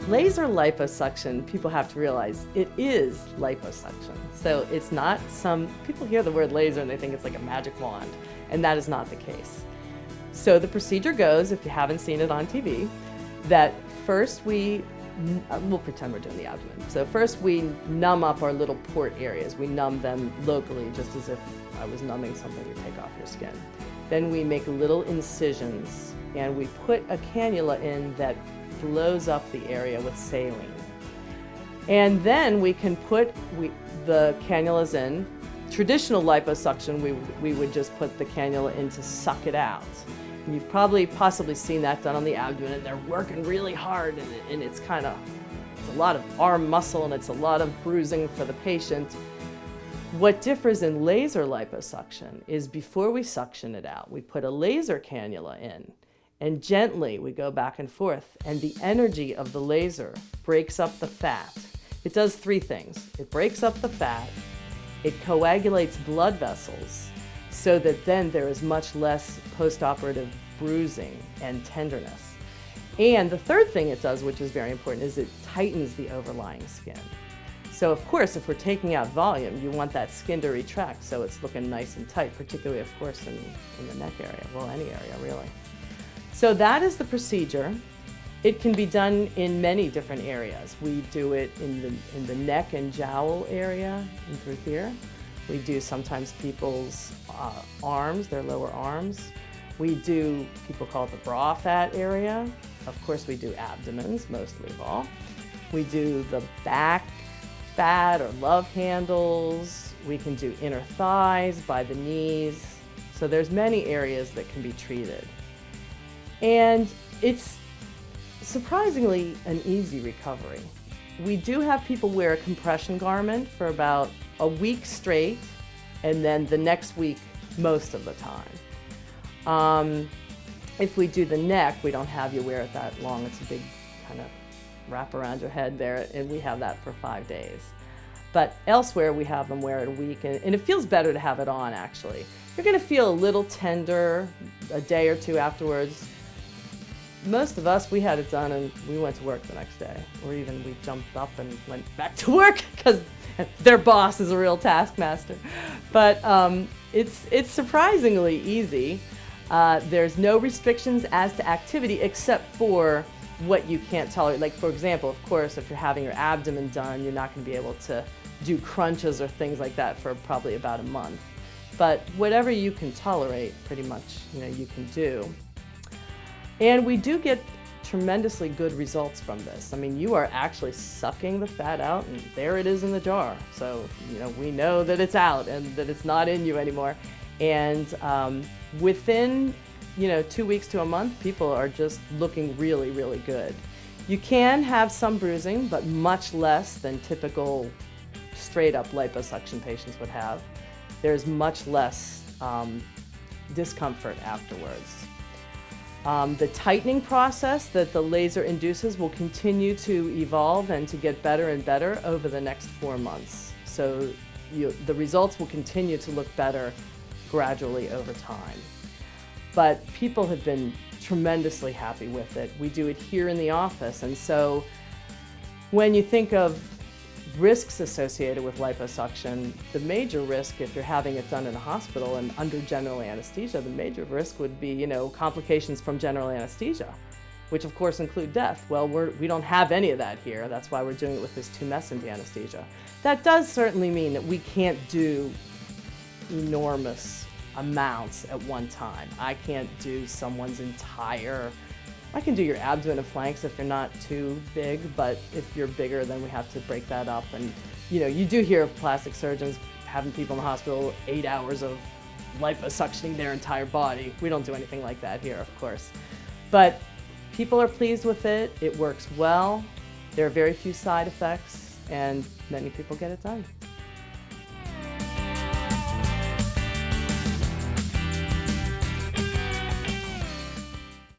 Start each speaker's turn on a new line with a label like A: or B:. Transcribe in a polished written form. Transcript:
A: Laser liposuction, people have to realize, it is liposuction. So it's not people hear the word laser and they think it's like a magic wand, and that is not the case. So the procedure goes, if you haven't seen it on TV, that first we'll pretend we're doing the abdomen. So first we numb up our little port areas. We numb them locally, just as if I was numbing something you take off your skin. Then we make little incisions, and we put a cannula in that blows up the area with saline. And then we can put the cannulas in. Traditional liposuction, we would just put the cannula in to suck it out. And you've possibly seen that done on the abdomen, and they're working really hard, and it's a lot of arm muscle, and it's a lot of bruising for the patient. What differs in laser liposuction is before we suction it out, we put a laser cannula in, and gently we go back and forth, and the energy of the laser breaks up the fat. It does three things. It breaks up the fat, it coagulates blood vessels, so that then there is much less post-operative bruising and tenderness. And the third thing it does, which is very important, is it tightens the overlying skin. So of course, if we're taking out volume, you want that skin to retract so it's looking nice and tight, particularly of course in the neck area, well, any area really. So that is the procedure. It can be done in many different areas. We do it in the neck and jowl area and through here. We do sometimes people's arms, their lower arms. We do, people call it the bra fat area. Of course we do abdomens, mostly of all. We do the back fat or love handles. We can do inner thighs, by the knees. So there's many areas that can be treated. And it's surprisingly an easy recovery. We do have people wear a compression garment for about a week straight, and then the next week most of the time. If we do the neck, we don't have you wear it that long. It's a big kind of wrap around your head there, and we have that for 5 days. But elsewhere, we have them wear it a week, and it feels better to have it on, actually. You're gonna feel a little tender a day or two afterwards. Most of us, we had it done and we went to work the next day, or even we jumped up and went back to work because their boss is a real taskmaster. But it's surprisingly easy. There's no restrictions as to activity except for what you can't tolerate. Like for example, of course, if you're having your abdomen done, you're not going to be able to do crunches or things like that for probably about a month. But whatever you can tolerate, pretty much, you can do. And we do get tremendously good results from this. I mean, you are actually sucking the fat out, and there it is in the jar. So, we know that it's out and that it's not in you anymore. And within, 2 weeks to a month, people are just looking really, really good. You can have some bruising, but much less than typical straight-up liposuction patients would have. There's much less discomfort afterwards. The tightening process that the laser induces will continue to evolve and to get better and better over the next 4 months. So the results will continue to look better gradually over time. But people have been tremendously happy with it. We do it here in the office, and so when you think of risks associated with liposuction, the major risk, if you're having it done in a hospital and under general anesthesia, the major risk would be, complications from general anesthesia, which of course include death. Well, we don't have any of that here. That's why we're doing it with this tumescent anesthesia. That does certainly mean that we can't do enormous amounts at one time. I can't do someone's I can do your abdomen and flanks if you're not too big, but if you're bigger, then we have to break that up. And you do hear of plastic surgeons having people in the hospital 8 hours of liposuctioning their entire body. We don't do anything like that here, of course. But people are pleased with it. It works well. There are very few side effects, and many people get it done.